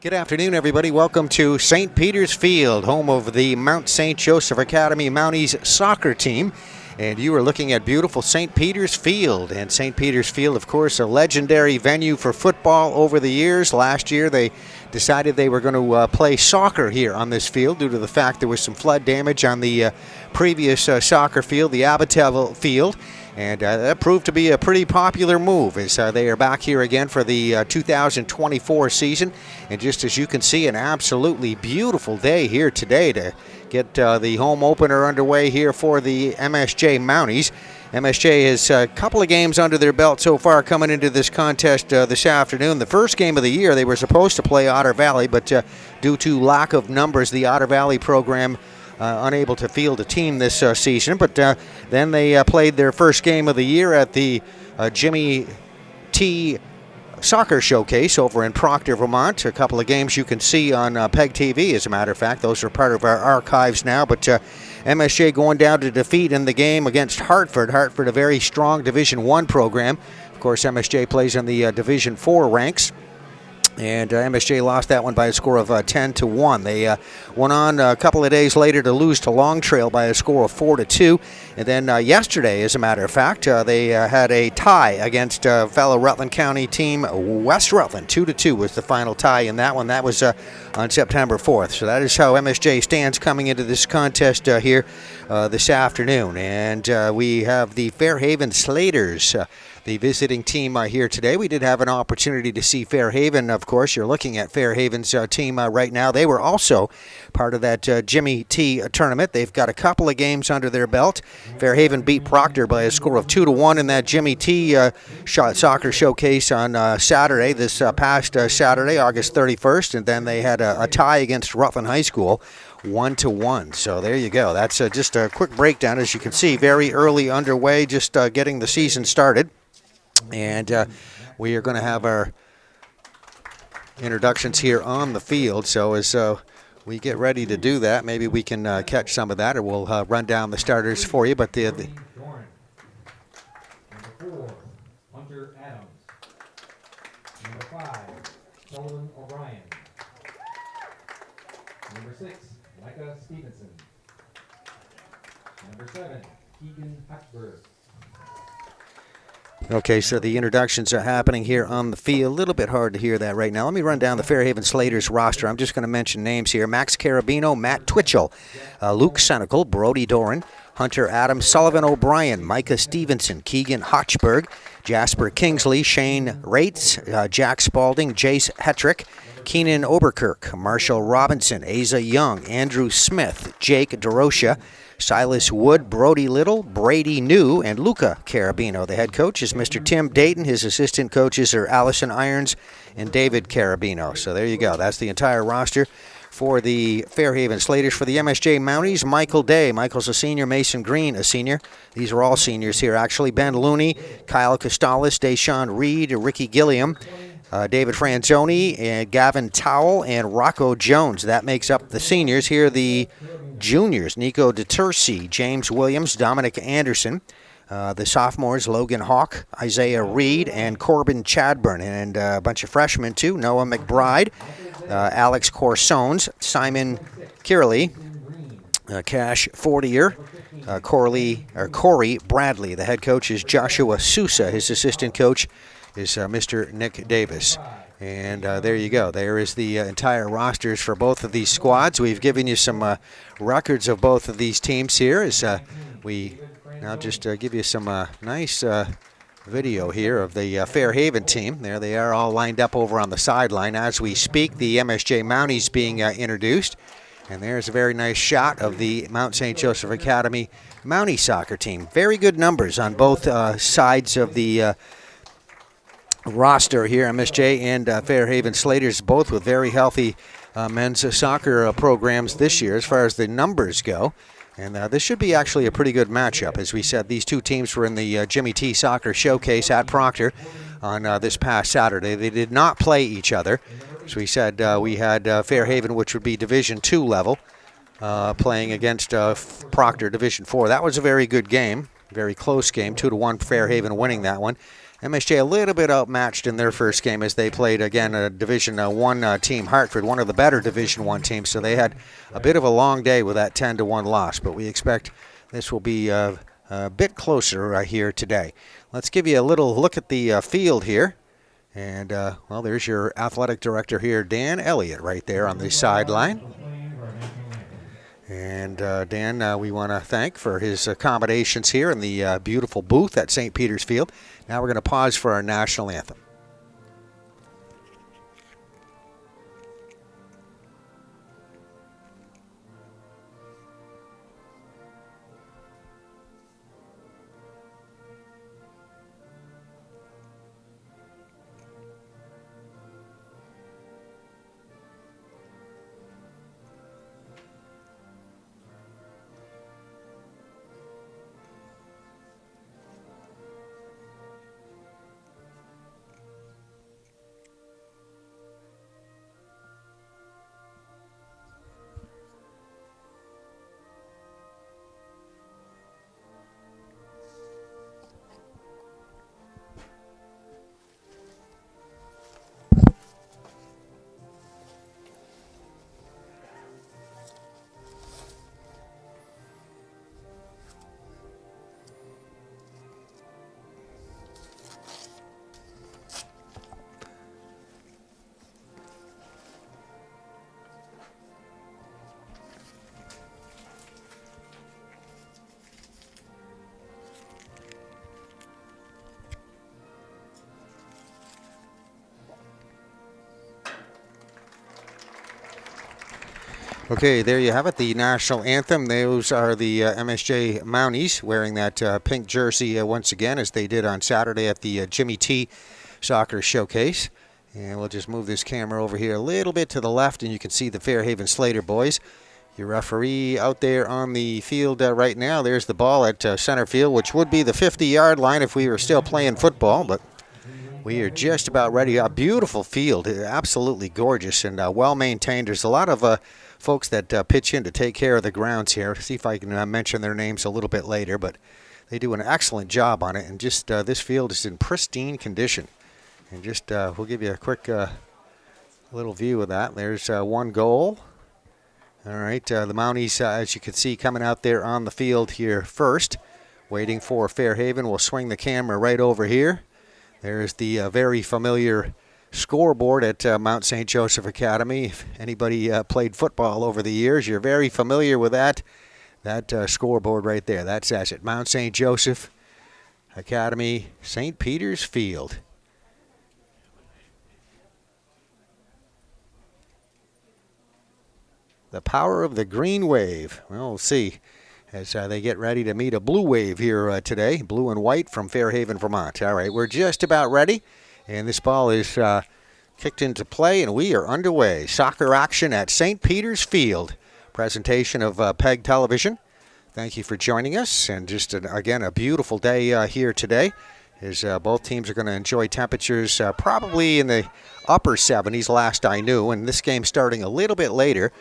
Good afternoon, everybody. Welcome to St. Peter's Field, home of the Mount St. Joseph Academy Mounties soccer team. And you are looking at beautiful St. Peter's Field. And St. Peter's Field, of course, a legendary venue for football over the years. Last year, they decided they were going to play soccer here on this field due to the fact there was some flood damage on the previous soccer field, the Abbotteville field. And that proved to be a pretty popular move as they are back here again for the 2024 season. And just as you can see, an absolutely beautiful day here today to get the home opener underway here for the MSJ Mounties. MSJ has a couple of games under their belt so far coming into this contest this afternoon. The first game of the year, they were supposed to play Otter Valley, but due to lack of numbers, the Otter Valley program unable to field a team this season. But then they played their first game of the year at the Jimmy T Soccer Showcase over in Proctor, Vermont. A couple of games you can see on PEGTV, as a matter of fact. Those are part of our archives now. But MSJ going down to defeat in the game against Hartford. Hartford, a very strong Division I program. Of course, MSJ plays in the Division IV ranks. And MSJ lost that one by a score of 10-1. They went on a couple of days later to lose to Long Trail by a score of 4-2. And then yesterday, as a matter of fact, they had a tie against fellow Rutland County team West Rutland. 2-2 was the final tie in that one. That was on September 4th. So that is how MSJ stands coming into this contest here this afternoon. And we have the Fairhaven Slaters, the visiting team here today. We did have an opportunity to see Fairhaven, of course. You're looking at Fairhaven's team right now. They were also part of that Jimmy T tournament. They've got a couple of games under their belt. Fairhaven beat Proctor by a score of 2-1 in that Jimmy T soccer showcase on Saturday, this past Saturday, August 31st. And then they had a tie against Rutland High School, 1-1. So there you go. That's just a quick breakdown. As you can see, very early underway, just getting the season started. And we are going to have our introductions here on the field. So as we get ready to do that, maybe we can catch some of that, or we'll run down the starters for you. But Number 4, Hunter Adams. Number 5, Sullivan O'Brien. Number 6, Micah Stevenson. Number 7, Keegan Huckberg. Okay, so the introductions are happening here on the field. A little bit hard to hear that right now. Let me run down the Fairhaven Slaters roster. I'm just going to mention names here. Max Carabino, Matt Twitchell, Luke Senecal, Brody Doran, Hunter Adams, Sullivan O'Brien, Micah Stevenson, Keegan Hochberg, Jasper Kingsley, Shane Rates, Jack Spalding, Jace Hetrick, Keenan Oberkirk, Marshall Robinson, Asa Young, Andrew Smith, Jake DeRocha, Silas Wood, Brody Little, Brady New, and Luca Carabino. The head coach is Mr. Tim Dayton. His assistant coaches are Allison Irons and David Carabino. So there you go. That's the entire roster for the Fairhaven Slaters. For the MSJ Mounties, Michael Day. Michael's a senior. Mason Green, a senior. These are all seniors here, actually. Ben Looney, Kyle Costalis, Deshaun Reed, Ricky Gilliam, David Franzoni, and Gavin Towell, and Rocco Jones. That makes up the seniors. Here are the juniors: Nico DeTursi, James Williams, Dominic Anderson. The sophomores: Logan Hawk, Isaiah Reed, and Corbin Chadburn. And a bunch of freshmen, too: Noah McBride, Alex Corsones, Simon Kirley, Cash Fortier, Corey Bradley. The head coach is Joshua Sousa. His assistant coach is Mr. Nick Davis. And there you go. There is the entire rosters for both of these squads. We've given you some records of both of these teams here as we now just give you some nice video here of the Fairhaven team. There they are, all lined up over on the sideline as we speak. The MSJ Mounties being introduced. And there's a very nice shot of the Mount St. Joseph Academy Mountie soccer team. Very good numbers on both sides of the roster here. MSJ and Fairhaven Slaters, both with very healthy men's soccer programs this year as far as the numbers go. And this should be actually a pretty good matchup. As we said, these two teams were in the Jimmy T Soccer Showcase at Proctor on this past Saturday. They did not play each other. As we said, we had Fairhaven, which would be Division II level, playing against Proctor Division IV. That was a very good game, very close game, 2-1 Fairhaven winning that one. MSJ a little bit outmatched in their first game as they played, again, a Division 1 team, Hartford, one of the better Division 1 teams. So they had a bit of a long day with that 10-1 loss, but we expect this will be a bit closer here today. Let's give you a little look at the field here. And, well, there's your athletic director here, Dan Elliott, right there on the sideline. And Dan, we want to thank for his accommodations here in the beautiful booth at St. Peter's Field. Now we're going to pause for our national anthem. Okay, there you have it, the national anthem. Those are the MSJ Mounties wearing that pink jersey once again, as they did on Saturday at the Jimmy T Soccer Showcase. And we'll just move this camera over here a little bit to the left, and you can see the Fairhaven Slater boys. Your referee out there on the field right now. There's the ball at center field, which would be the 50-yard line if we were still playing football, but we are just about ready. A beautiful field, absolutely gorgeous and well-maintained. There's a lot of folks that pitch in to take care of the grounds here. See if I can mention their names a little bit later, but they do an excellent job on it, and just this field is in pristine condition. And just we'll give you a quick little view of that. There's one goal. All right, the Mounties, as you can see, coming out there on the field here first, waiting for Fairhaven. We'll swing the camera right over here. There's the very familiar scoreboard at Mount St. Joseph Academy. If anybody played football over the years, you're very familiar with that scoreboard right there. That says it. Mount St. Joseph Academy, St. Peter's Field. The power of the green wave. Well, we'll see as they get ready to meet a blue wave here today. Blue and white from Fairhaven, Vermont. All right, we're just about ready. And this ball is kicked into play, and we are underway. Soccer action at St. Peter's Field. Presentation of PEG Television. Thank you for joining us. And just, again, a beautiful day here today, as both teams are going to enjoy temperatures probably in the upper 70s, last I knew. And this game starting a little bit later.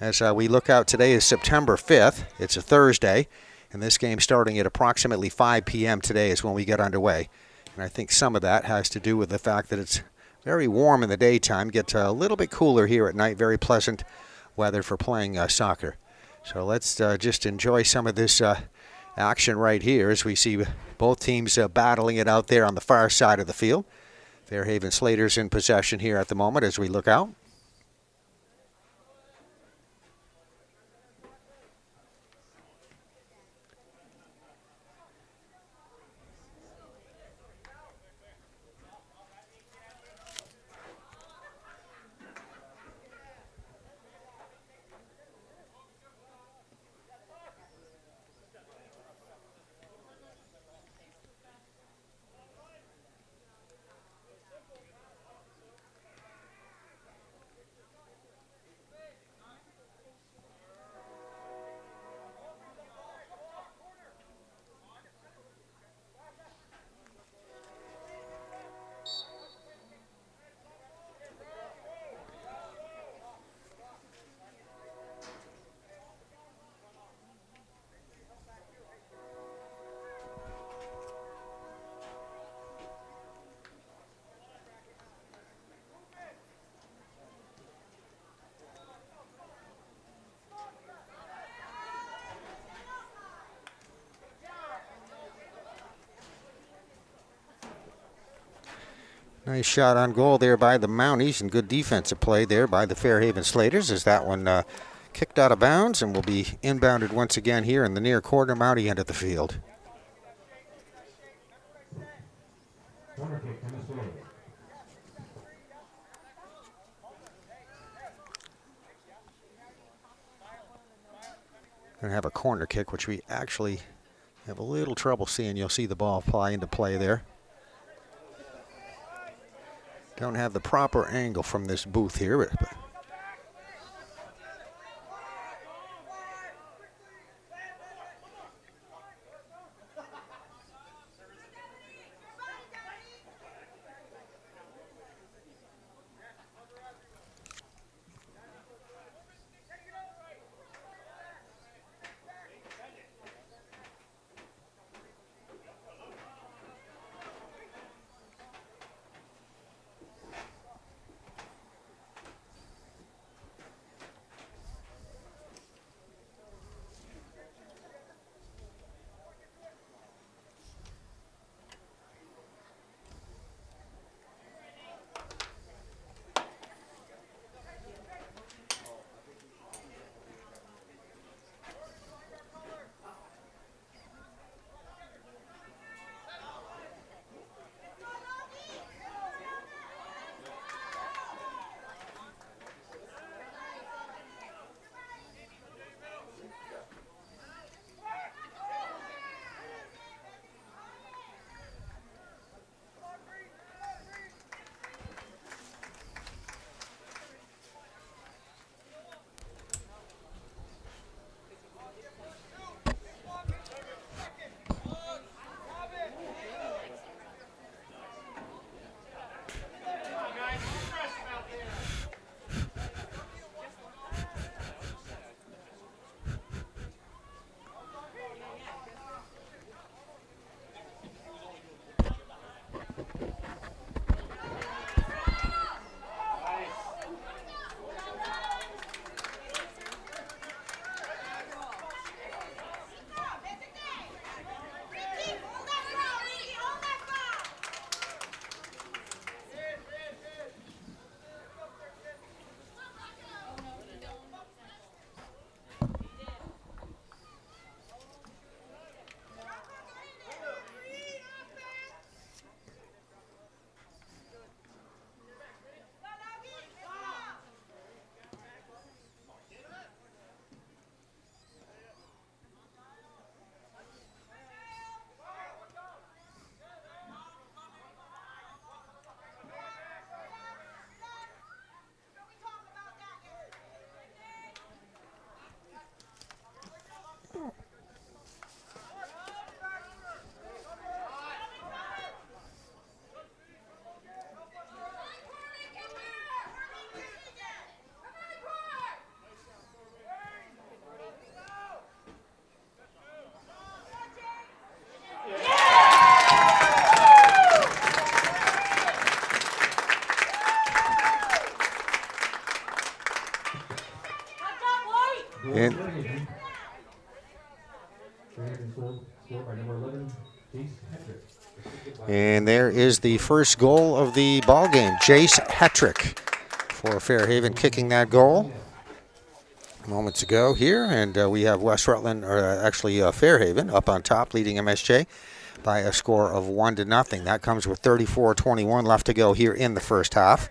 As we look out, today is September 5th. It's a Thursday. And this game starting at approximately 5 p.m. today is when we get underway. And I think some of that has to do with the fact that it's very warm in the daytime, gets a little bit cooler here at night, very pleasant weather for playing soccer. So let's just enjoy some of this action right here as we see both teams battling it out there on the far side of the field. Fairhaven Slater's in possession here at the moment as we look out. Nice shot on goal there by the Mounties, and good defensive play there by the Fairhaven Slaters as that one kicked out of bounds and will be inbounded once again here in the near corner Mountie end of the field. Corner kick, MSJ. Going to have a corner kick, which we actually have a little trouble seeing. You'll see the ball fly into play there. Don't have the proper angle from this booth here, but And scored by number 11, Jace Hetrick. and there is the first goal of the ball game. Jace Hetrick for Fairhaven kicking that goal moments ago here, and we have West Rutland, or actually Fairhaven, up on top, leading MSJ by a score of 1-0. That comes with 34-21 left to go here in the first half.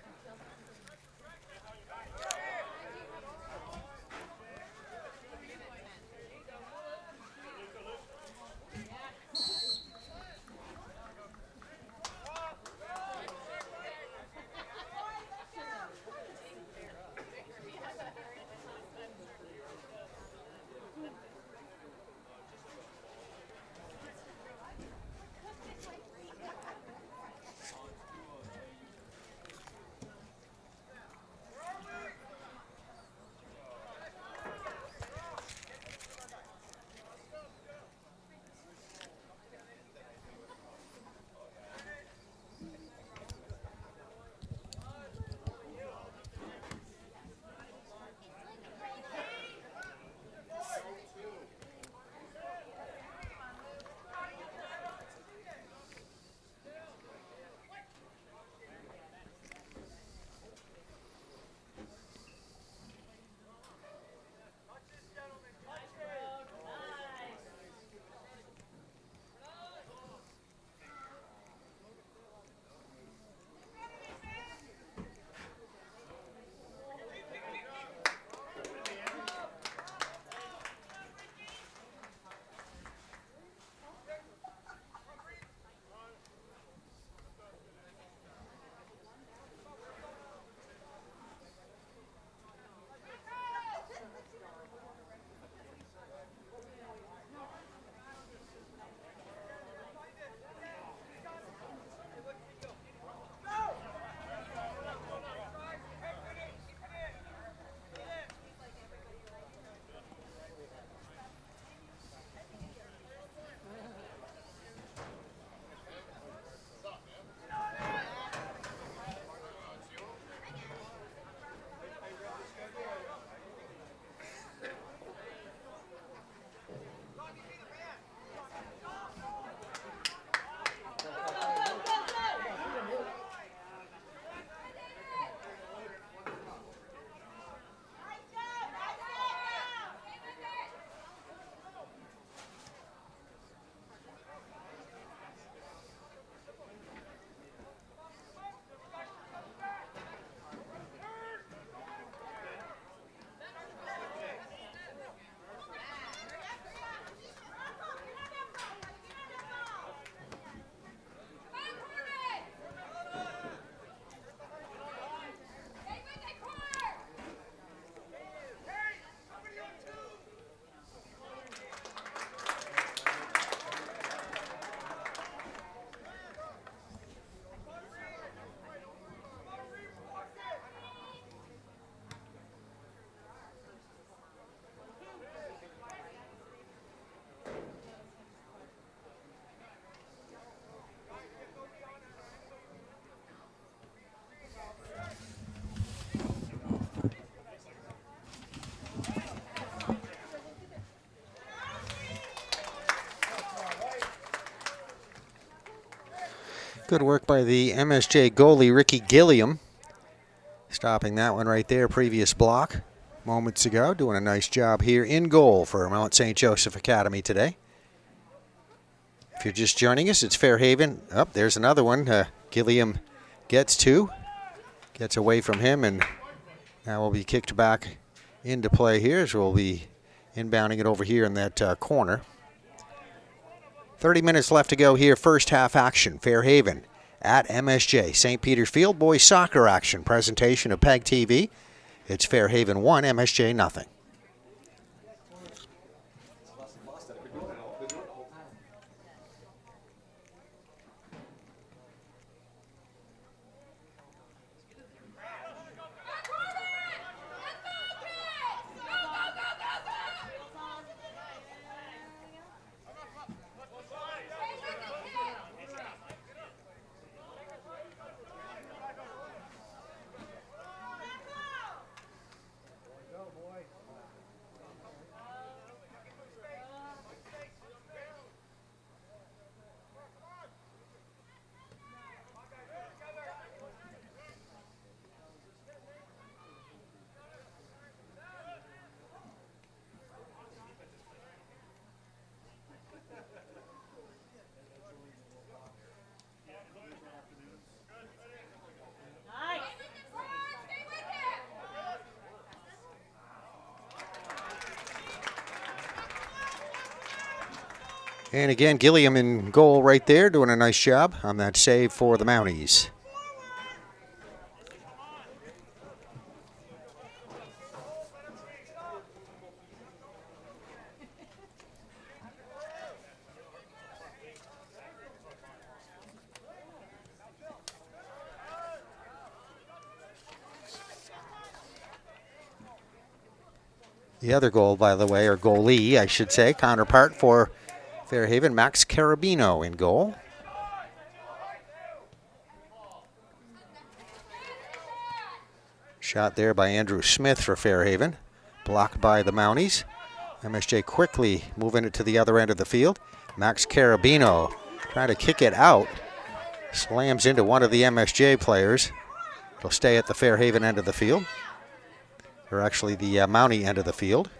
Good work by the MSJ goalie, Ricky Gilliam. Stopping that one right there, previous block moments ago. Doing a nice job here in goal for Mount St. Joseph Academy today. If you're just joining us, it's Fairhaven. Oh, there's another one. Gilliam gets two. Gets away from him, and now will be kicked back into play here as we'll be inbounding it over here in that corner. 30 minutes left to go here. First half action. Fairhaven at MSJ. St. Peter's Field boys soccer action. Presentation of PEGTV. It's Fairhaven 1, MSJ nothing. And again, Gilliam in goal right there, doing a nice job on that save for the Mounties. The other goal, by the way, or goalie, I should say, counterpart for Fairhaven, Max Carabino in goal. Shot there by Andrew Smith for Fairhaven. Blocked by the Mounties. MSJ quickly moving it to the other end of the field. Max Carabino trying to kick it out. Slams into one of the MSJ players. It'll stay at the Fairhaven end of the field. Or actually the Mountie end of the field.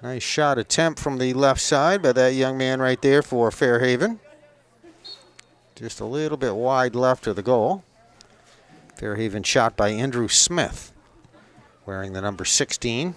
Nice shot attempt from the left side by that young man right there for Fairhaven. Just a little bit wide left of the goal. Fairhaven shot by Andrew Smith, wearing the number 16.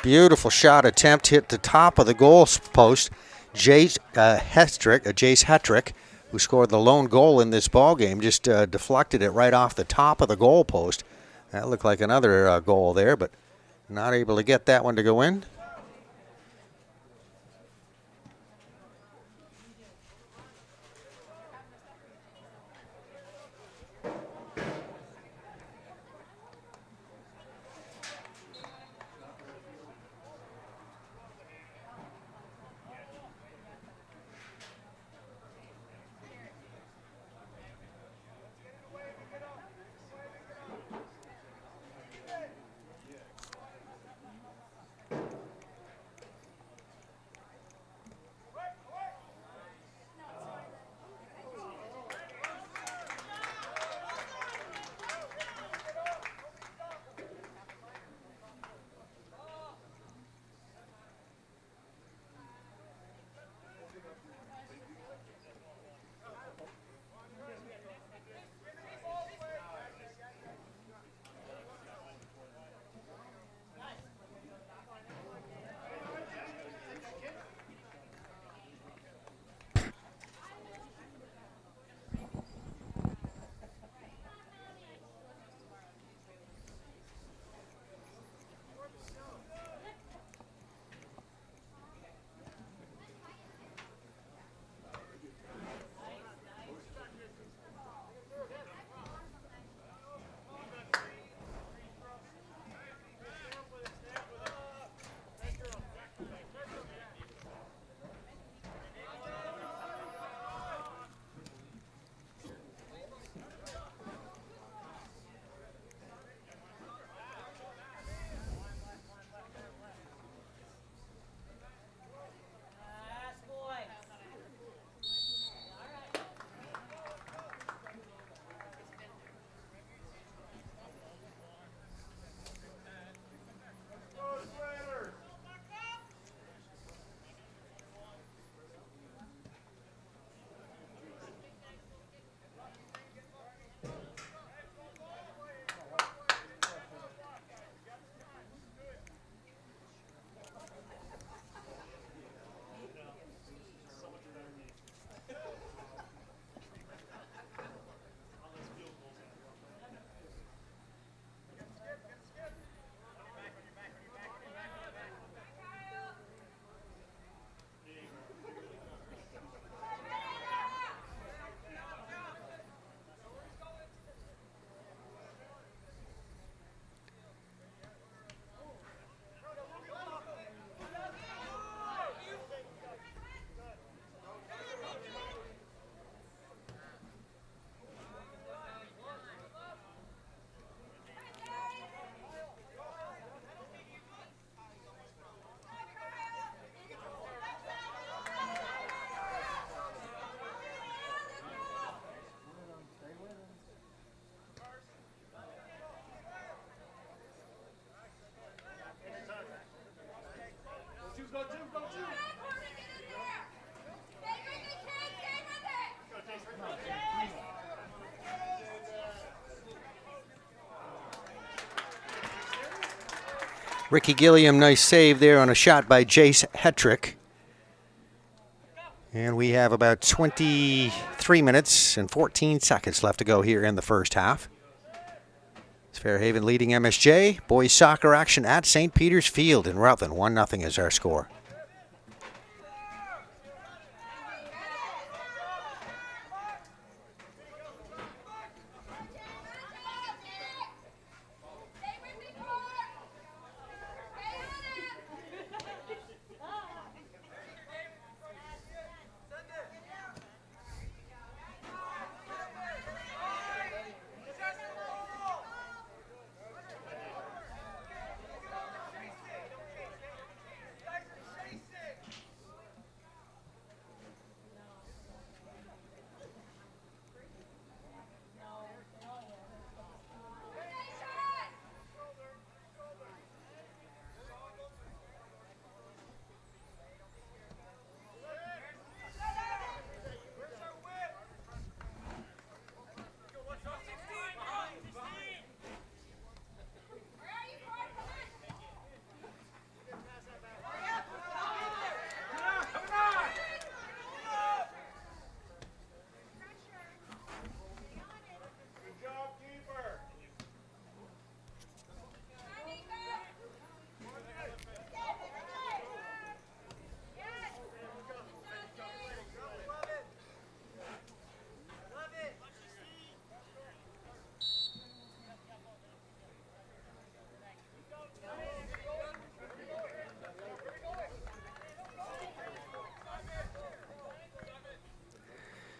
Beautiful shot attempt, hit the top of the goal post. Jace Hetrick, who scored the lone goal in this ball game, just deflected it right off the top of the goal post. That looked like another goal there, but not able to get that one to go in. Ricky Gilliam, nice save there on a shot by Jace Hetrick. And we have about 23 minutes and 14 seconds left to go here in the first half. It's Fairhaven leading MSJ. Boys soccer action at St. Peter's Field in Rutland. 1-0 is our score.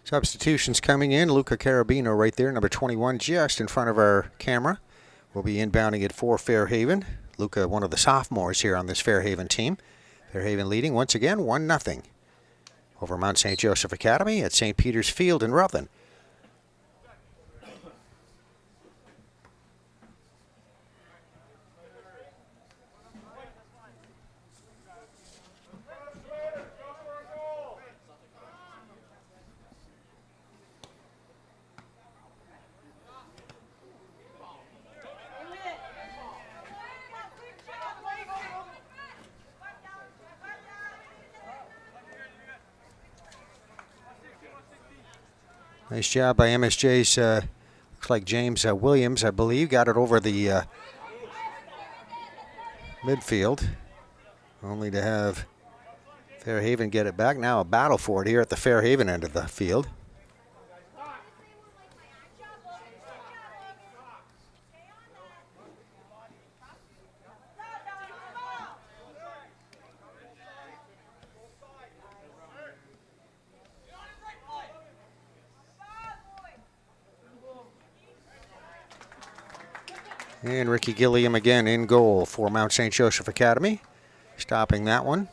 Substitutions coming in. Luca Carabino right there, number 21, just in front of our camera. Will be inbounding it for Fairhaven. Luca, one of the sophomores here on this Fairhaven team. Fairhaven leading once again 1-0 over Mount St. Joseph Academy at St. Peter's Field in Rutland. Nice job by MSJ's, looks like James Williams, I believe, got it over the midfield. Only to have Fairhaven get it back. Now a battle for it here at the Fairhaven end of the field. And Ricky Gilliam again in goal for Mount St. Joseph Academy, stopping that one.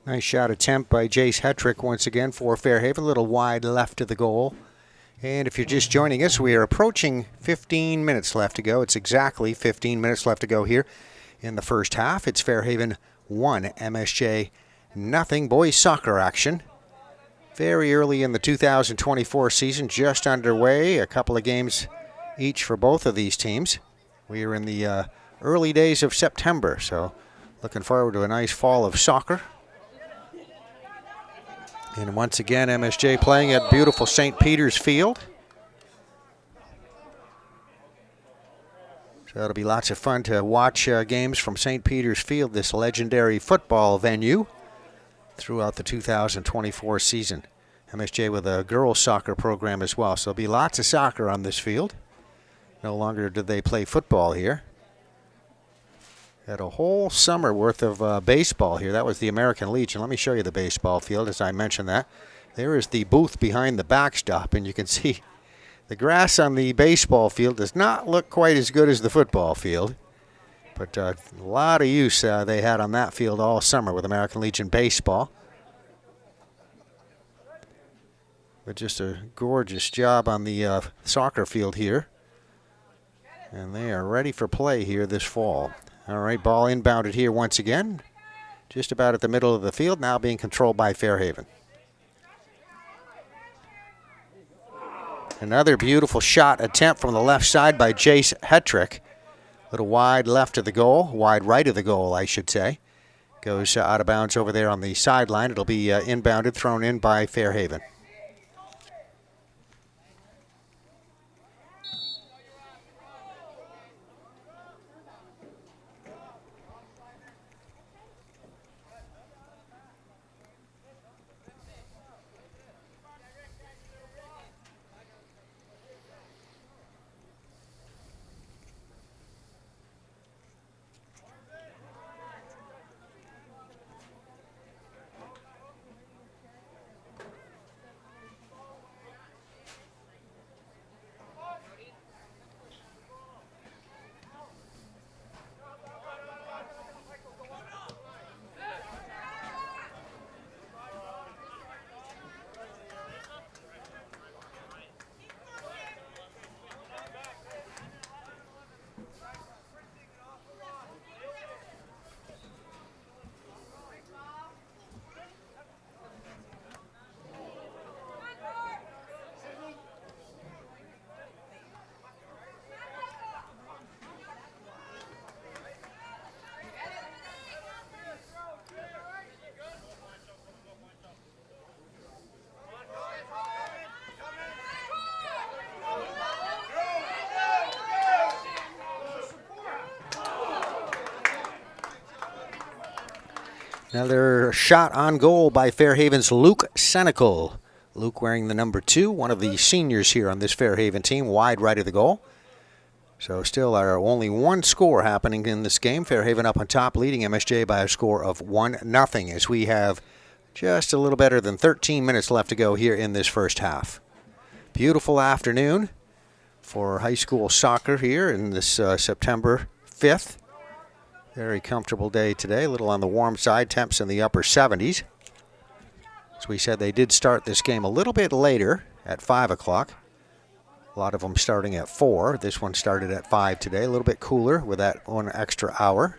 Nice shot attempt by Jace Hetrick once again for Fairhaven. A little wide left of the goal. And if you're just joining us, we are approaching 15 minutes left to go. It's exactly 15 minutes left to go here in the first half. It's Fairhaven 1, MSJ nothing. Boys soccer action. Very early in the 2024 season, just underway. A couple of games each for both of these teams. We are in the early days of September, so looking forward to a nice fall of soccer. And once again, MSJ playing at beautiful St. Peter's Field. So that'll be lots of fun to watch games from St. Peter's Field, this legendary football venue, throughout the 2024 season. MSJ with a girls soccer program as well, so there'll be lots of soccer on this field. No longer do they play football here. Had a whole summer worth of baseball here. That was the American Legion. Let me show you the baseball field as I mentioned that. There is the booth behind the backstop, and you can see the grass on the baseball field does not look quite as good as the football field. But a lot of use they had on that field all summer with American Legion baseball. But just a gorgeous job on the soccer field here. And they are ready for play here this fall. All right, ball inbounded here once again. Just about at the middle of the field, now being controlled by Fairhaven. Another beautiful shot attempt from the left side by Jace Hetrick. A little wide left of the goal, wide right of the goal, I should say. Goes out of bounds over there on the sideline. It'll be inbounded, thrown in by Fairhaven. Another shot on goal by Fairhaven's Luke Senecal. Luke wearing the number 2, one of the seniors here on this Fairhaven team, wide right of the goal. So still our only one score happening in this game. Fairhaven up on top, leading MSJ by a score of 1-0 as we have just a little better than 13 minutes left to go here in this first half. Beautiful afternoon for high school soccer here in this September 5th. Very comfortable day today, a little on the warm side, temps in the upper 70s. As we said, they did start this game a little bit later at 5 o'clock. A lot of them starting at 4. This one started at 5 today, a little bit cooler with that 1 extra hour.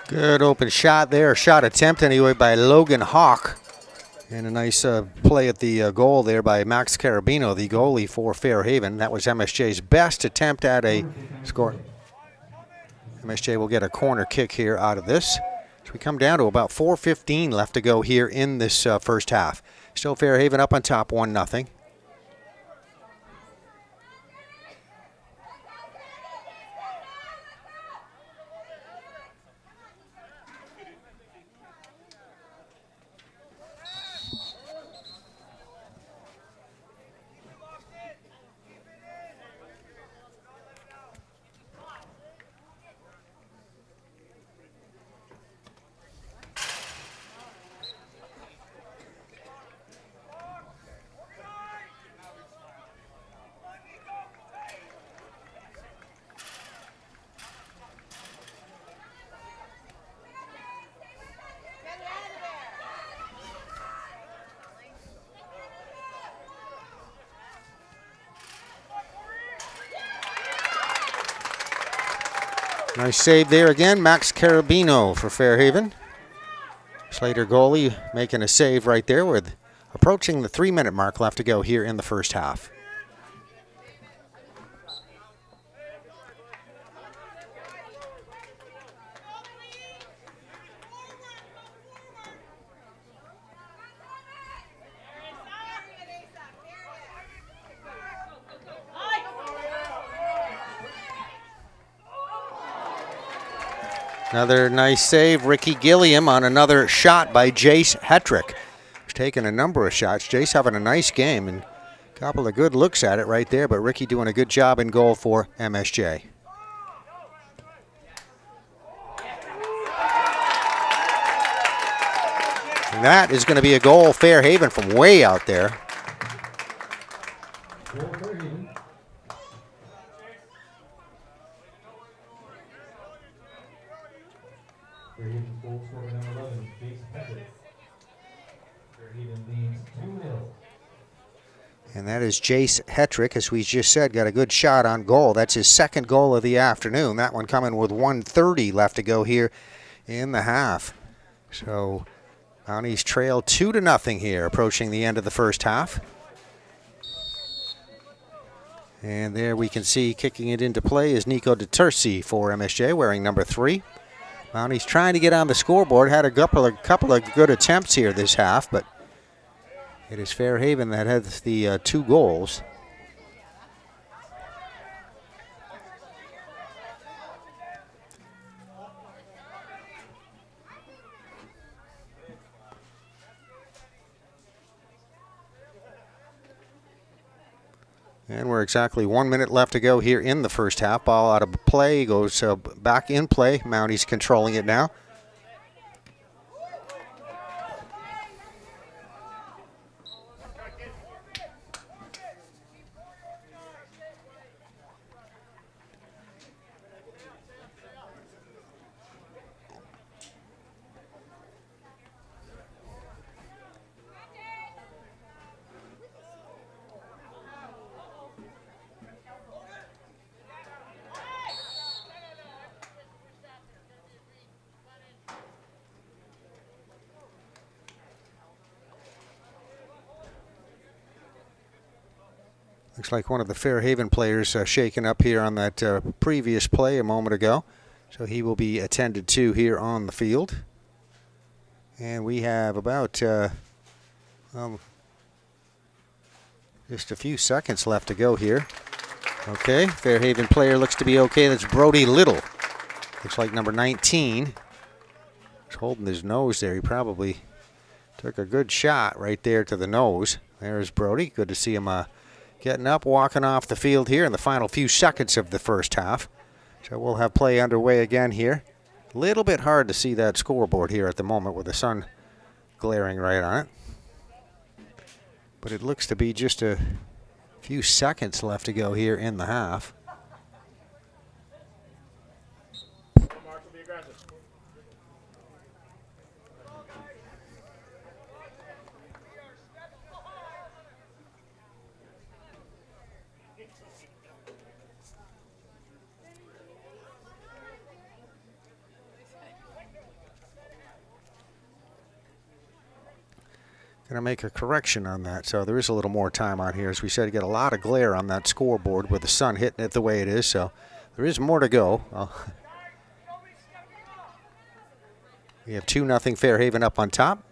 Good open shot there, shot attempt anyway by Logan Hawk. And a nice play at the goal there by Max Carabino, the goalie for Fairhaven. That was MSJ's best attempt at a score. MSJ will get a corner kick here out of this. So we come down to about 4:15 left to go here in this first half. Still Fairhaven up on top 1-0. Nice save there again, Max Carabino for Fairhaven. Slater goalie making a save right there with approaching the 3-minute mark left to go here in the first half. Another nice save, Ricky Gilliam on another shot by Jace Hetrick. He's taken a number of shots. Jace having a nice game and a couple of good looks at it right there, but Ricky doing a good job in goal for MSJ. And that is going to be a goal, Fairhaven from way out there. Fairhaven's goal scorer number 11, Jason Patrick. Fairhaven leads 2-0. And that is Jace Hetrick, as we just said, got a good shot on goal. That's his second goal of the afternoon. That one coming with 1:30 left to go here in the half. So Mounties trail 2-0 here, approaching the end of the first half. And there we can see kicking it into play is Nico DeTursi for MSJ, wearing number 3. Mounties trying to get on the scoreboard. Had a couple of good attempts here this half, but it is Fairhaven that has the 2 goals. And we're exactly 1 minute left to go here in the first half. Ball out of play, goes back in play. Mounties controlling it now. Looks like one of the Fairhaven players shaken up here on that previous play a moment ago. So he will be attended to here on the field. And we have about just a few seconds left to go here. Okay, Fairhaven player looks to be okay. That's Brody Little. Looks like number 19. He's holding his nose there. He probably took a good shot right there to the nose. There's Brody. Good to see him getting up, walking off the field here in the final few seconds of the first half. So we'll have play underway again here. A little bit hard to see that scoreboard here at the moment with the sun glaring right on it. But it looks to be just a few seconds left to go here in the half. Going to make a correction on that. So there is a little more time on here. As we said, you get a lot of glare on that scoreboard with the sun hitting it the way it is. So there is more to go. We have 2-0 Fairhaven up on top.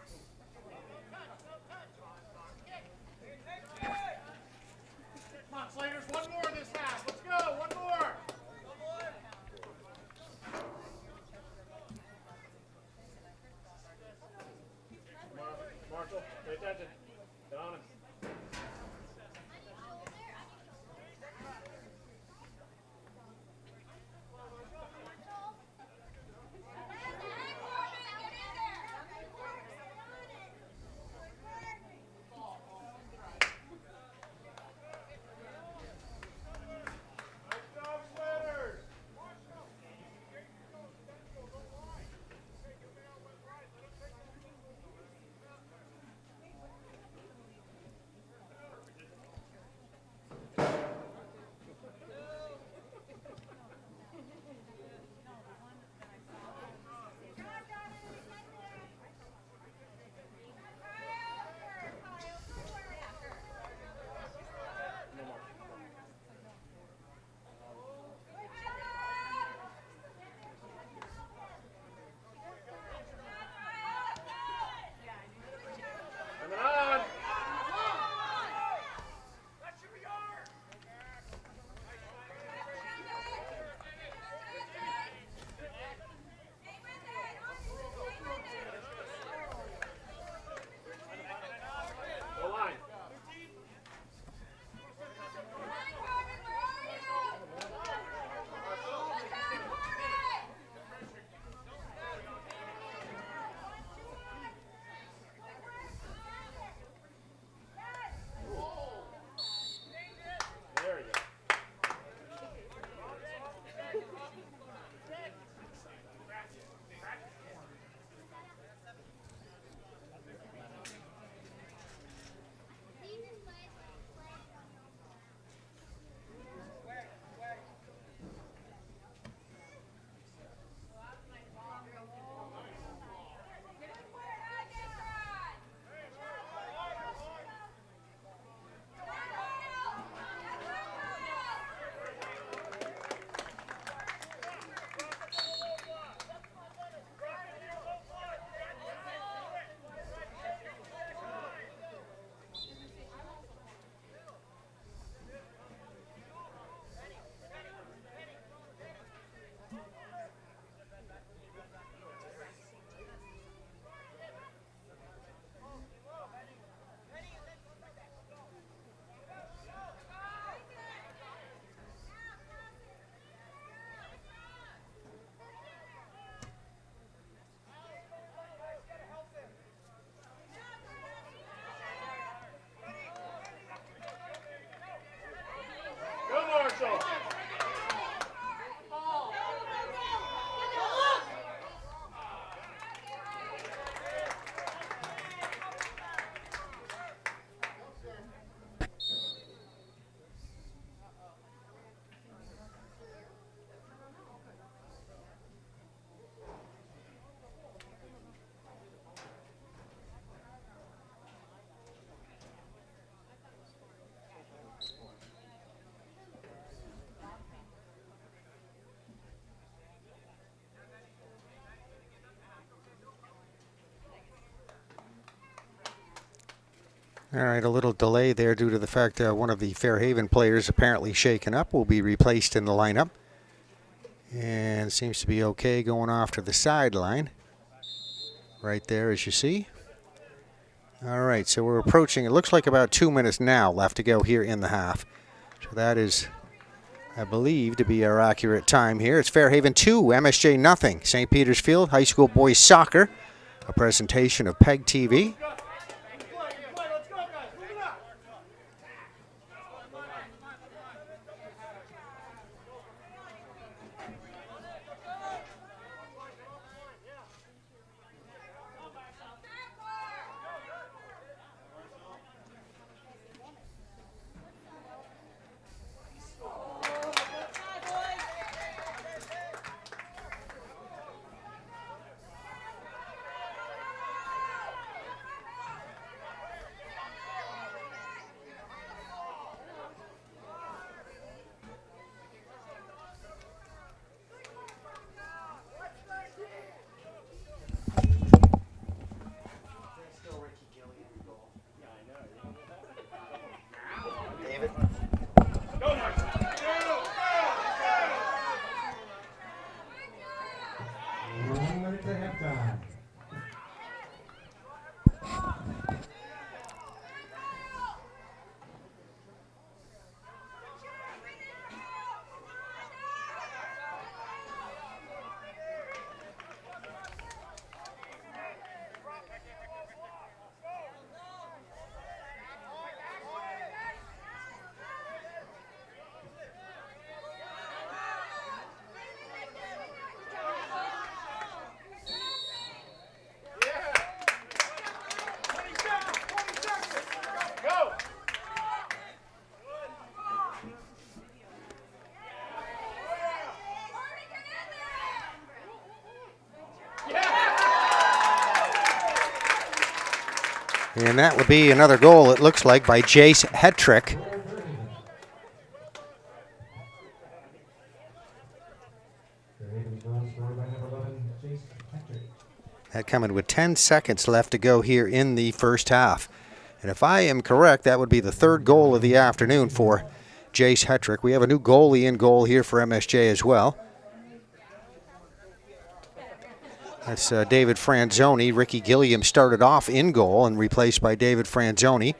All right, a little delay there due to the fact that one of the Fairhaven players apparently shaken up will be replaced in the lineup. And seems to be okay going off to the sideline. Right there, as you see. All right, so we're approaching, it looks like about 2 minutes now left to go here in the half. So that is, I believe, to be our accurate time here. It's Fairhaven 2, MSJ nothing. St. Peter's Field High School Boys Soccer, a presentation of PEGTV. And that would be another goal, it looks like, by Jace Hetrick. That coming with 10 seconds left to go here in the first half. And if I am correct, that would be the third goal of the afternoon for Jace Hetrick. We have a new goalie in goal here for MSJ as well. That's David Franzoni. Ricky Gilliam started off in goal and replaced by David Franzoni.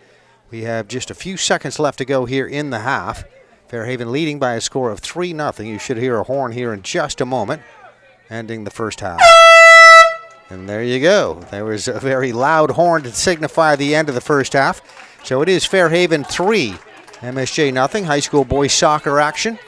We have just a few seconds left to go here in the half. Fairhaven leading by a score of 3-0. You should hear a horn here in just a moment, ending the first half. And there you go. There was a very loud horn to signify the end of the first half. So it is Fairhaven 3, MSJ nothing. High school boys soccer action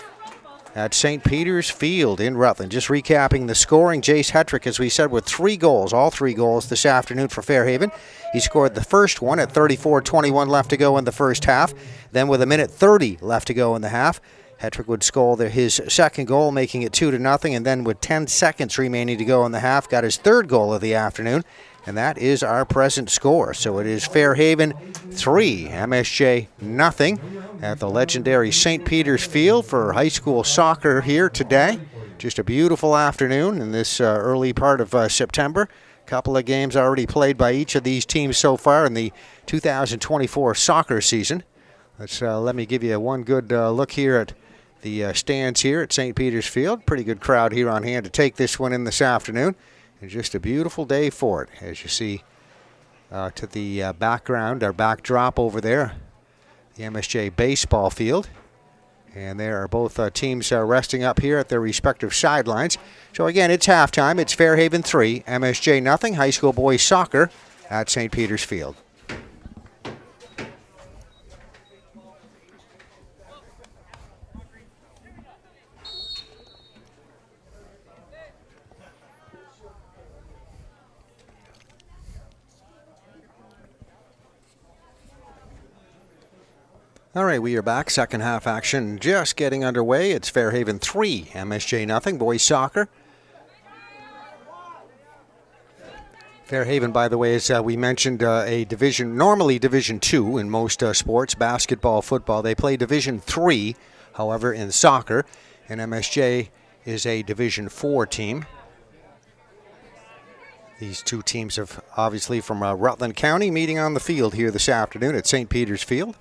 at St. Peter's Field in Rutland. Just recapping the scoring, Jace Hetrick, as we said, with 3 goals, all 3 goals this afternoon for Fairhaven. He scored the first one at 34:21 left to go in the first half. Then with 1:30 left to go in the half, Hetrick would score his second goal, making it 2-0, and then with 10 seconds remaining to go in the half, got his third goal of the afternoon, and that is our present score. So it is Fairhaven 3, MSJ nothing at the legendary St. Peter's Field for high school soccer here today. Just a beautiful afternoon in this early part of September. A couple of games already played by each of these teams so far in the 2024 soccer season. Let me give you one good look here at the stands here at St. Peter's Field. Pretty good crowd here on hand to take this one in this afternoon. And just a beautiful day for it, as you see to the background, our backdrop over there, the MSJ baseball field. And there are both teams resting up here at their respective sidelines. So again, it's halftime. It's Fairhaven 3, MSJ nothing. High school boys soccer at St. Peter's Field. All right, we are back. Second half action just getting underway. It's Fairhaven 3, MSJ nothing. Boys soccer. Fairhaven, by the way, as we mentioned, a division, normally Division 2 in most sports, basketball, football. They play Division 3, however, in soccer. And MSJ is a Division 4 team. These two teams have obviously from Rutland County meeting on the field here this afternoon at St. Peter's Field.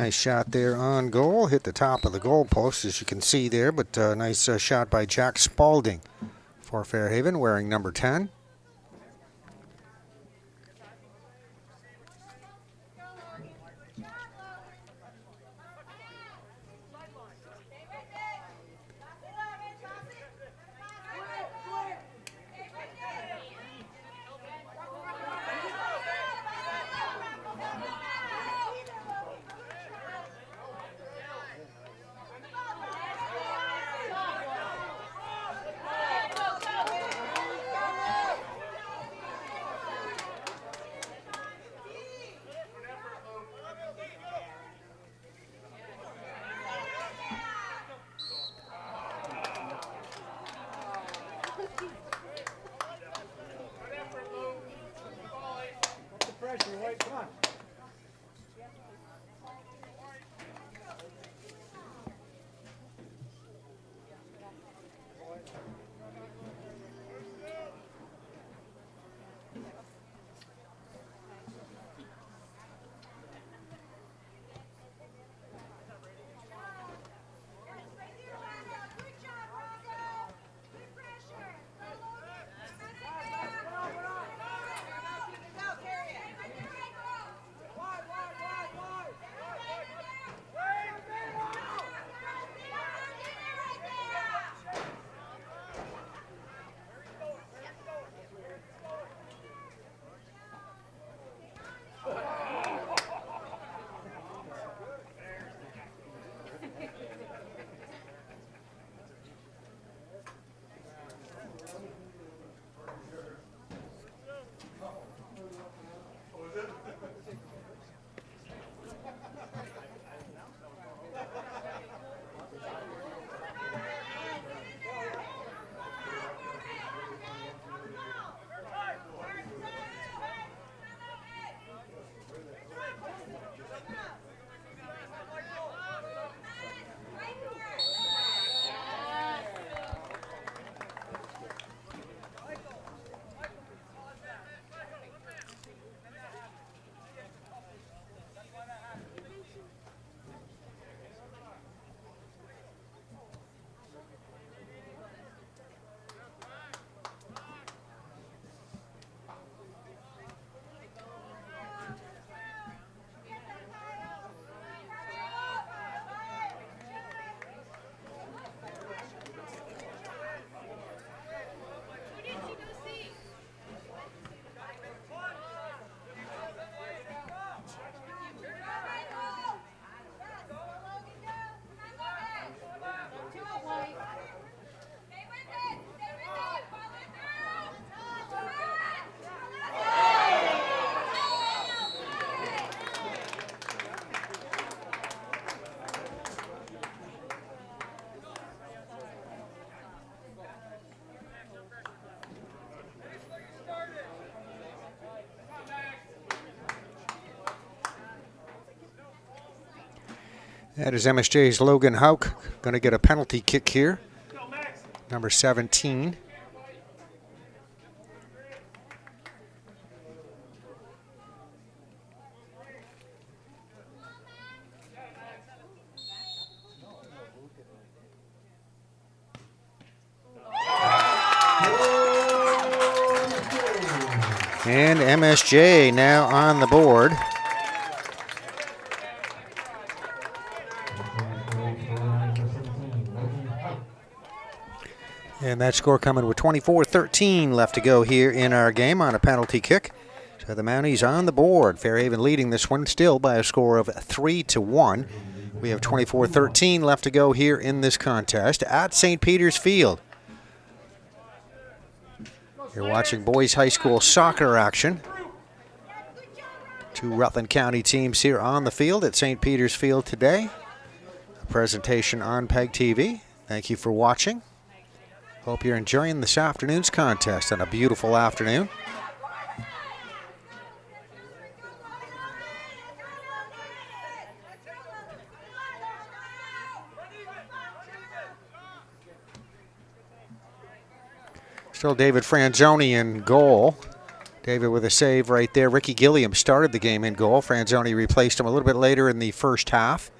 Nice shot there on goal. Hit the top of the goal post, as you can see there, but nice shot by Jack Spalding for Fairhaven, wearing number 10. That is MSJ's Logan Hauk going to get a penalty kick here. Number 17. And MSJ now on the board. And that score coming with 24-13 left to go here in our game on a penalty kick. So the Mounties on the board. Fairhaven leading this one still by a score of 3-1. We have 24-13 left to go here in this contest at St. Peter's Field. You're watching boys high school soccer action. Two Rutland County teams here on the field at St. Peter's Field today. A presentation on PEGTV. Thank you for watching. Hope you're enjoying this afternoon's contest on a beautiful afternoon. Still David Franzoni in goal. David with a save right there. Ricky Gilliam started the game in goal. Franzoni replaced him a little bit later in the first half.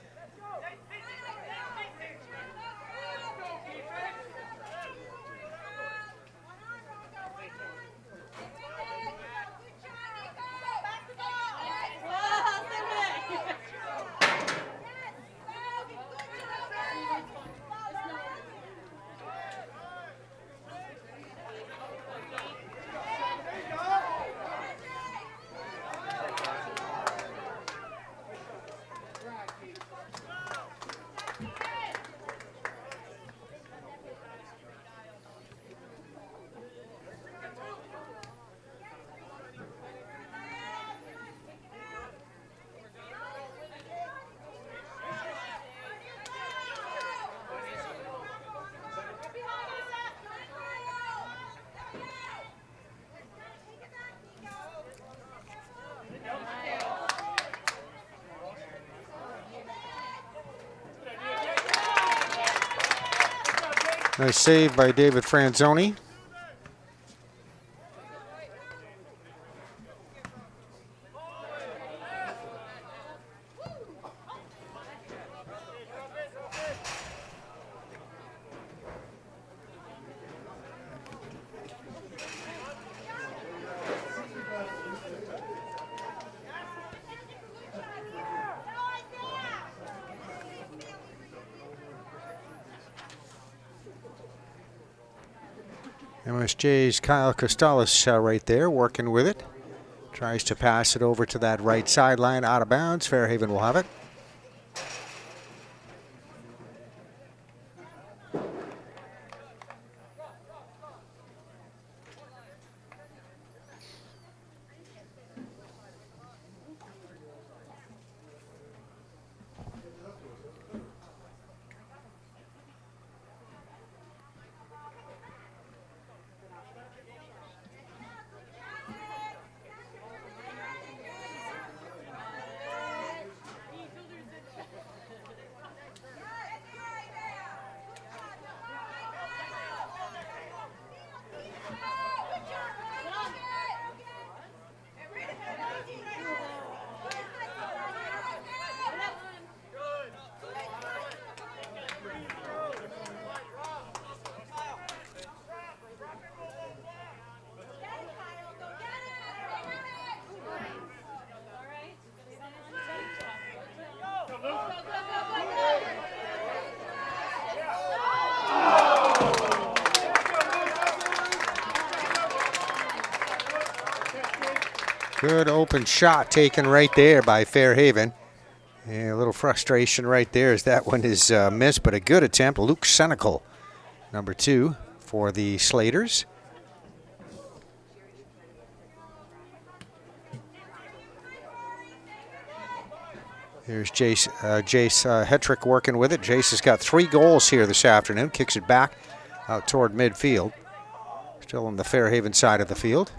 Nice save by David Franzoni. MSJ's Kyle Costales right there working with it. Tries to pass it over to that right sideline, out of bounds. Fairhaven will have it. Good open shot taken right there by Fairhaven. And a little frustration right there as that one is missed, but a good attempt. Luke Senecal, number 2 for the Slaters. Here's Jace Hetrick working with it. Jace has got 3 goals here this afternoon. Kicks it back out toward midfield. Still on the Fairhaven side of the field.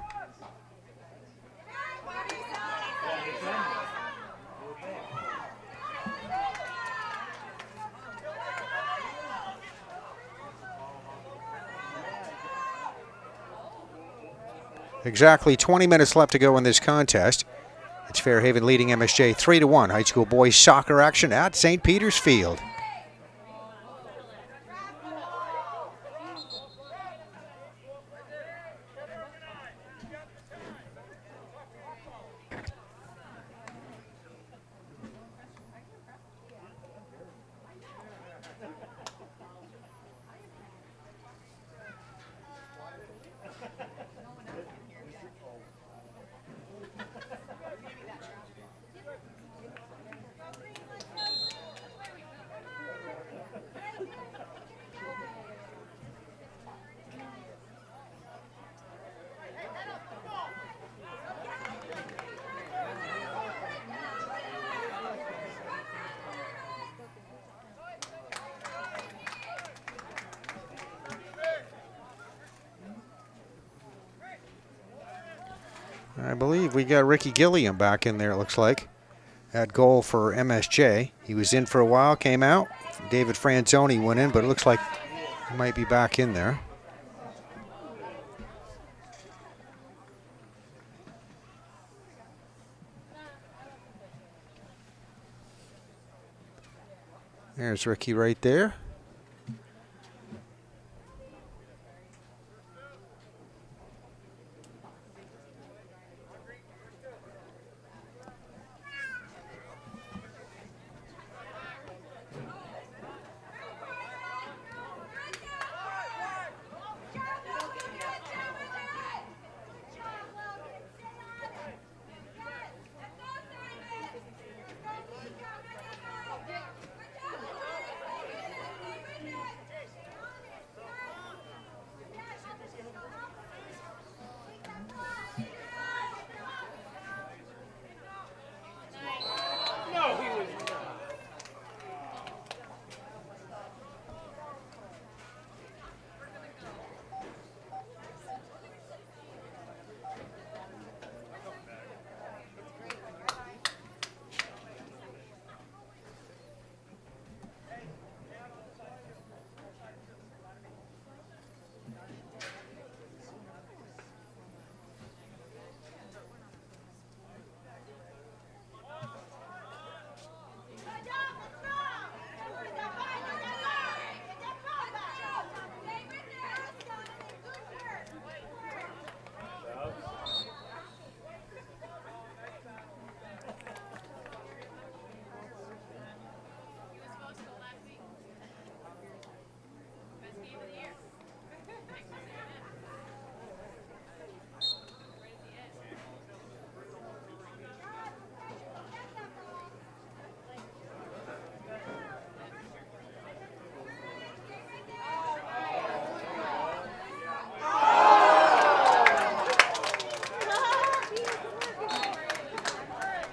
Exactly 20 minutes left to go in this contest. It's Fairhaven leading MSJ 3-1. High school boys soccer action at St. Peter's Field. I believe we got Ricky Gilliam back in there, it looks like. That goal for MSJ. He was in for a while, came out. David Franzoni went in, but it looks like he might be back in there. There's Ricky right there.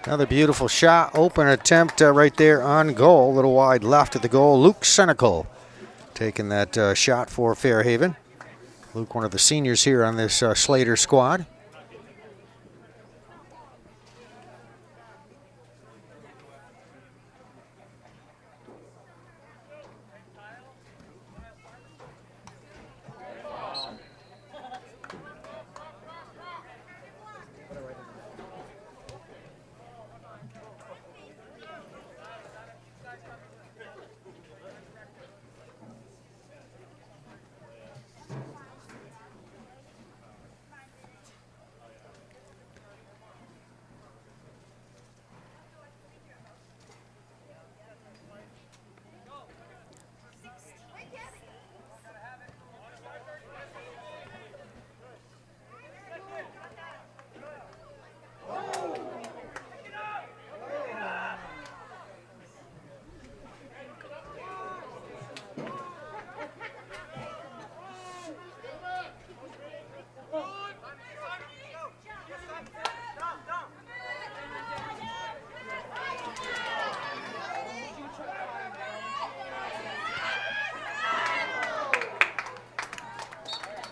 Another beautiful shot, open attempt right there on goal, a little wide left of the goal. Luke Senecal taking that shot for Fairhaven. Luke, one of the seniors here on this Slater squad.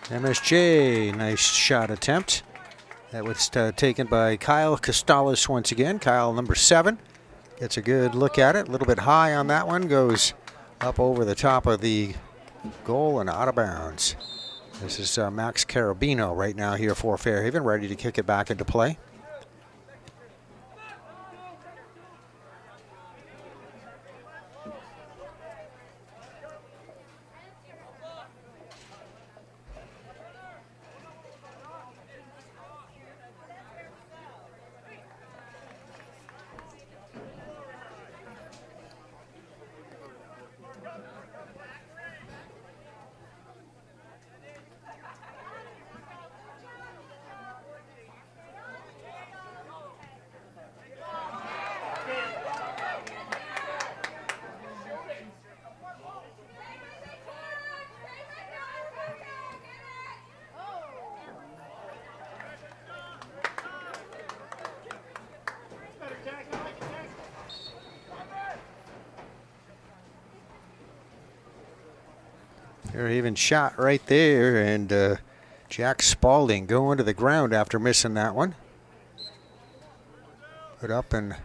MSJ, nice shot attempt. That was taken by Kyle Costales once again. Kyle, number 7, gets a good look at it. A little bit high on that one. Goes up over the top of the goal and out of bounds. This is Max Carabino right now here for Fairhaven, ready to kick it back into play. They're even shot right there, and Jack Spalding going to the ground after missing that one. Put up and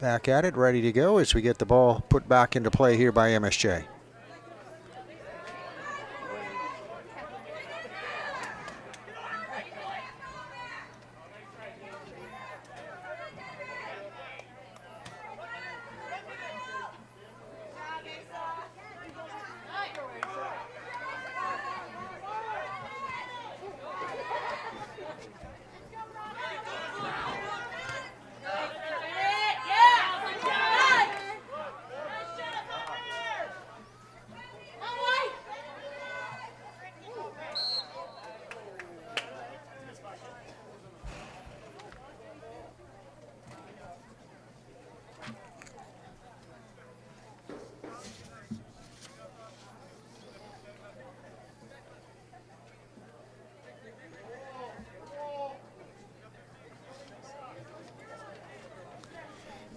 back at it, ready to go as we get the ball put back into play here by MSJ.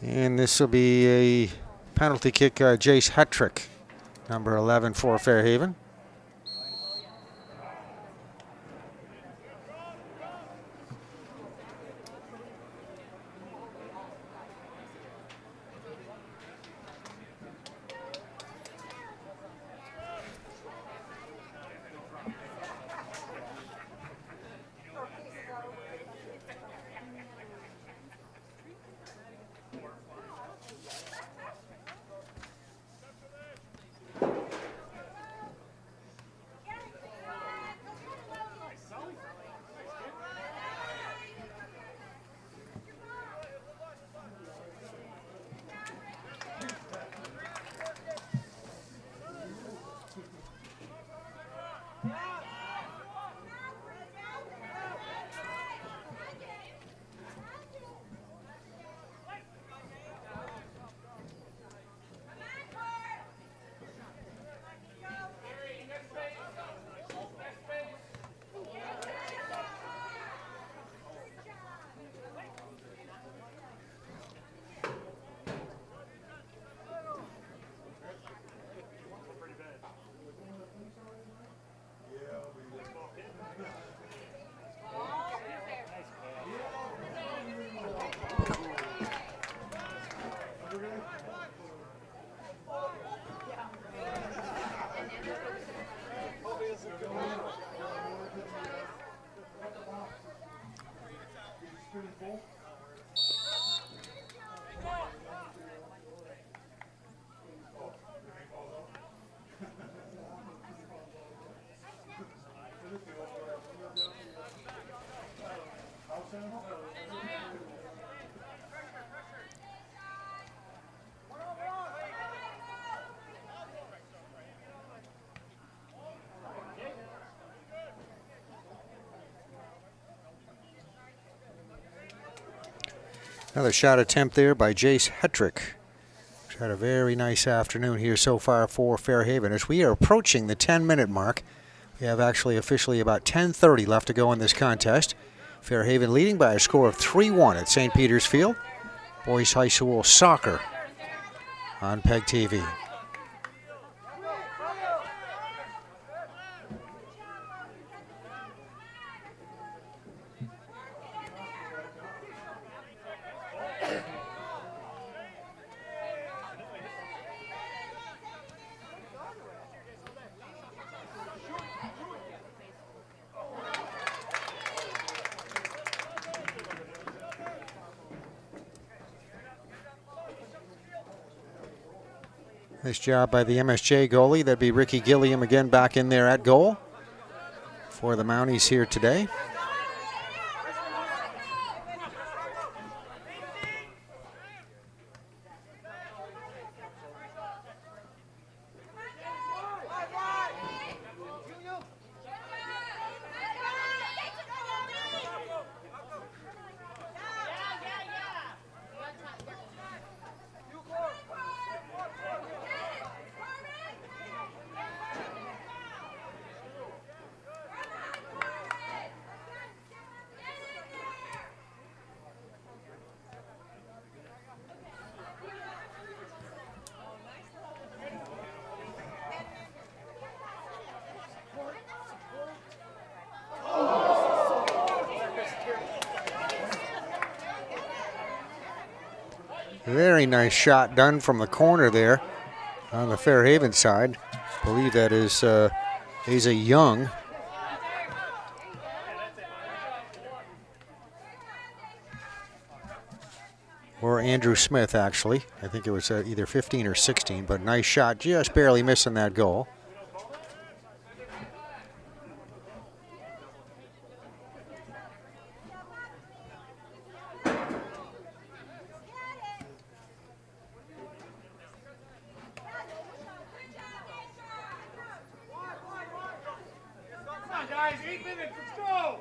And this will be a penalty kick, Jace Hetrick, number 11 for Fairhaven. Another shot attempt there by Jace Hetrick. He's had a very nice afternoon here so far for Fairhaven. As we are approaching the 10-minute mark, we have actually officially about 10:30 left to go in this contest. Fairhaven leading by a score of 3-1 at St. Peter's Field. Boys High School Soccer on PEGTV. Nice job by the MSJ goalie. That'd be Ricky Gilliam again back in there at goal for the Mounties here today. Very nice shot done from the corner there on the Fairhaven side. I believe that is Asa Young. Or Andrew Smith, actually. I think it was either 15 or 16, but nice shot, just barely missing that goal. Guys, 8 minutes, let's go!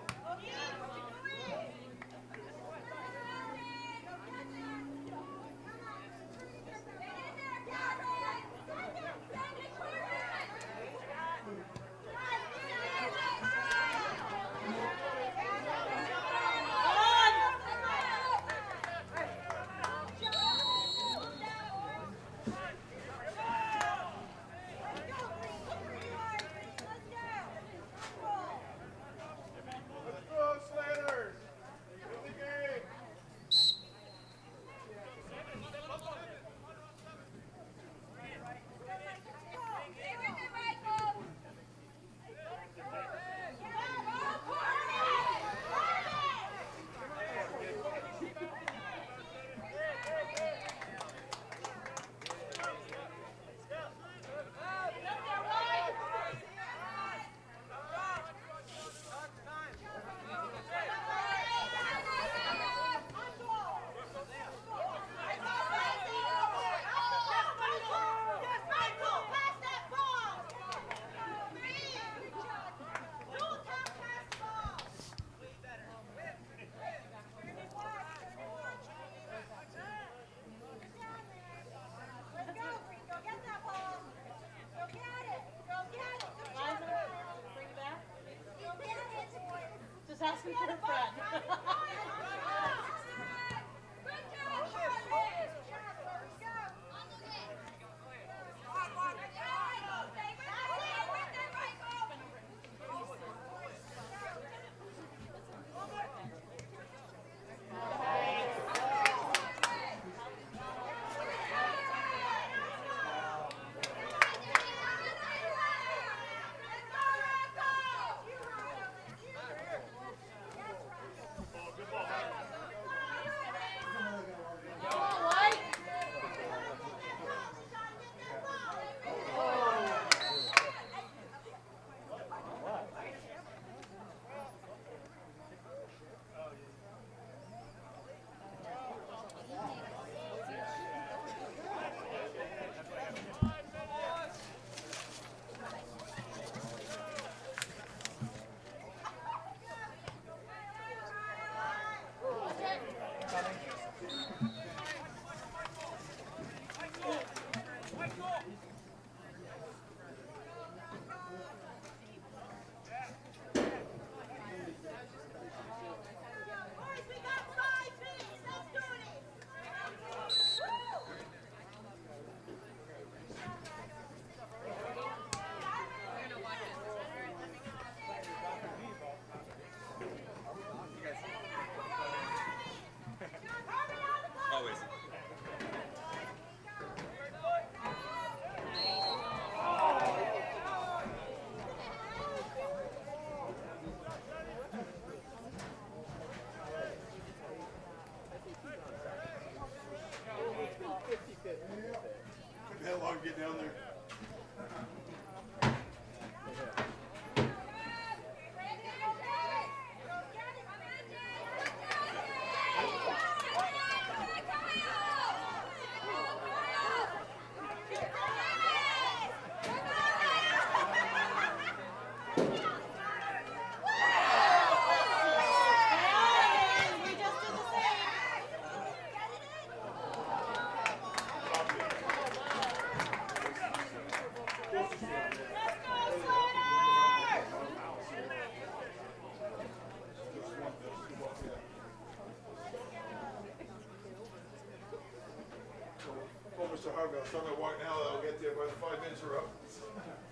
So I'm going to walk now. I'll get there by the 5 minutes are up.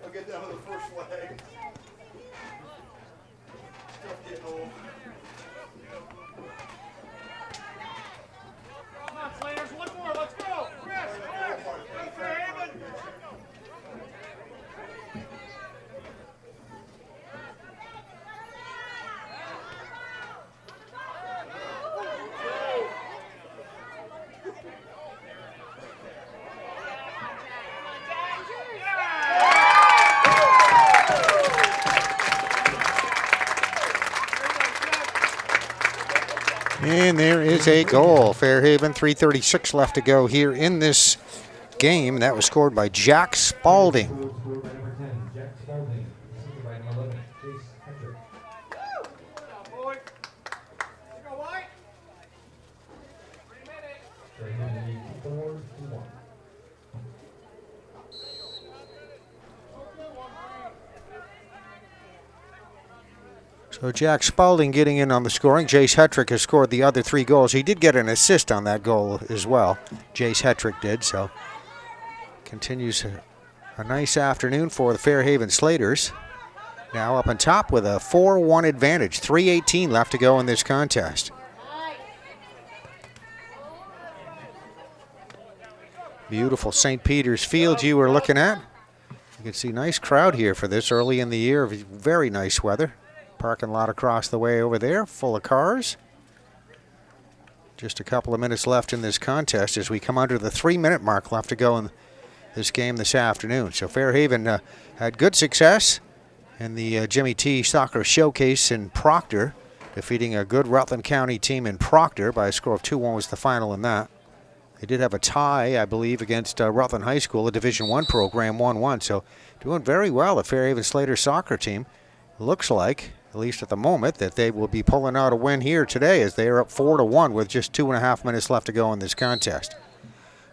I'll get down to the first leg. Tough getting old. Come on, Slaters, one more, let's go! Chris, Chris, Fairhaven! And there is a goal. Fairhaven, 3:36 left to go here in this game. That was scored by Jack Spalding. Scored by number 10, Jack Spalding. Assisted by number 11, Chase Hedrick. Fairhaven leads 4-1. So Jack Spalding getting in on the scoring. Jace Hetrick has scored the other 3 goals. He did get an assist on that goal as well. Jace Hetrick did, so continues a nice afternoon for the Fairhaven Slaters. Now up on top with a 4-1 advantage. 3:18 left to go in this contest. Beautiful St. Peter's Field you were looking at. You can see nice crowd here for this early in the year. Very nice weather. Parking lot across the way over there, full of cars. Just a couple of minutes left in this contest as we come under the 3-minute mark left to go in this game this afternoon. So Fairhaven had good success in the Jimmy T Soccer Showcase in Proctor, defeating a good Rutland County team in Proctor by a score of 2-1 was the final in that. They did have a tie, I believe, against Rutland High School, a Division I program, 1-1. So doing very well, the Fairhaven Slater soccer team. Looks like, at least at the moment, that they will be pulling out a win here today as they are up 4-1 with just 2.5 minutes left to go in this contest.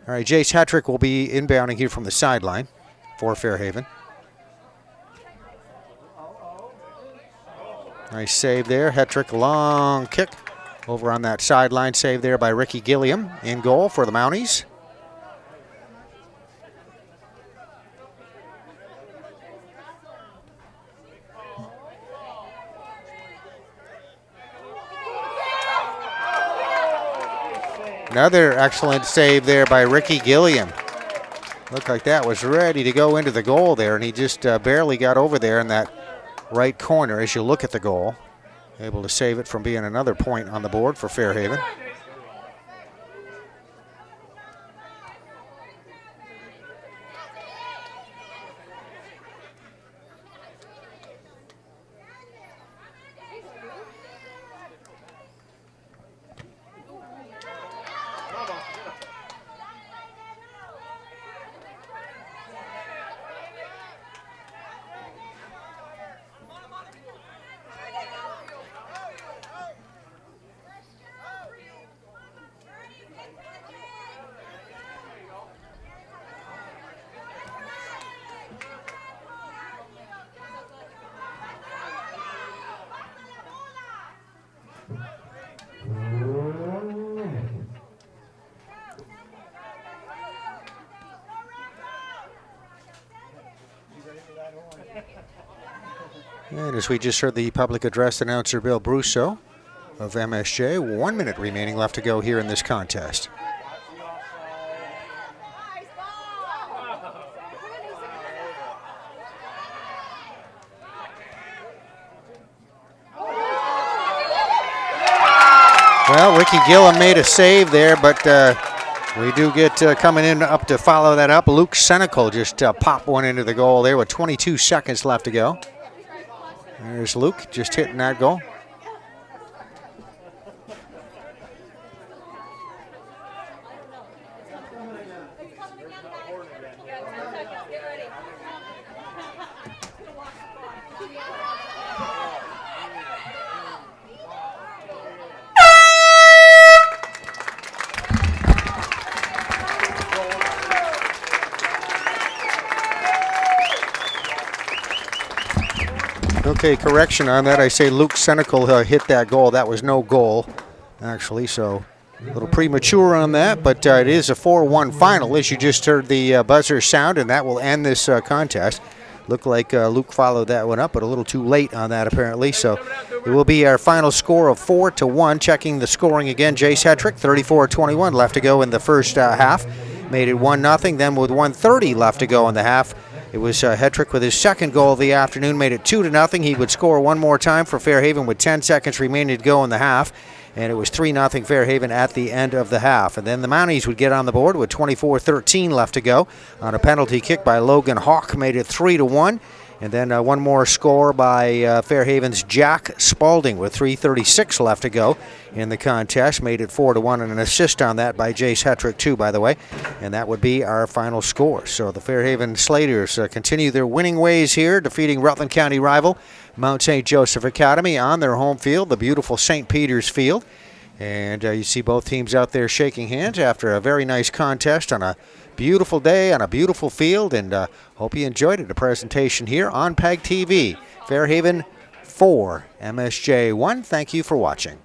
All right, Jace Hetrick will be inbounding here from the sideline for Fairhaven. Nice save there. Hetrick, long kick over on that sideline. Save there by Ricky Gilliam in goal for the Mounties. Another excellent save there by Ricky Gilliam. Looked like that was ready to go into the goal there, and he just barely got over there in that right corner as you look at the goal. Able to save it from being another point on the board for Fairhaven. And as we just heard the public address announcer Bill Brousseau of MSJ, 1 minute remaining left to go here in this contest. Well, Ricky Gilliam made a save there, but we do get coming in up to follow that up. Luke Senecal just popped one into the goal there with 22 seconds left to go. There's Luke just hitting that goal. Okay, correction on that. I say Luke Senecal hit that goal. That was no goal, actually. So A little premature on that, but it is a 4-1 final, as you just heard the buzzer sound, and that will end this contest. Looked like Luke followed that one up, but a little too late on that apparently. So it will be our final score of 4-1. Checking the scoring again, Jace Hetrick, 34-21 left to go in the first half. Made it 1-0. Then with 1:30 left to go in the half, it was Hetrick with his second goal of the afternoon, made it 2-0. He would score one more time for Fairhaven with 10 seconds remaining to go in the half. And it was 3-0 Fairhaven at the end of the half. And then the Mounties would get on the board with 24-13 left to go on a penalty kick by Logan Hawk, made it 3-1. And then one more score by Fairhaven's Jack Spalding with 3:36 left to go in the contest, made it 4-1, and an assist on that by Jace Hetrick too, by the way. And that would be our final score. So the Fairhaven Slaters continue their winning ways here, defeating Rutland County rival Mount St. Joseph Academy on their home field, the beautiful St. Peter's Field. And you see both teams out there shaking hands after a very nice contest on a beautiful day on a beautiful field, and hope you enjoyed it. A presentation here on PEGTV. Fairhaven 4, MSJ 1. Thank you for watching.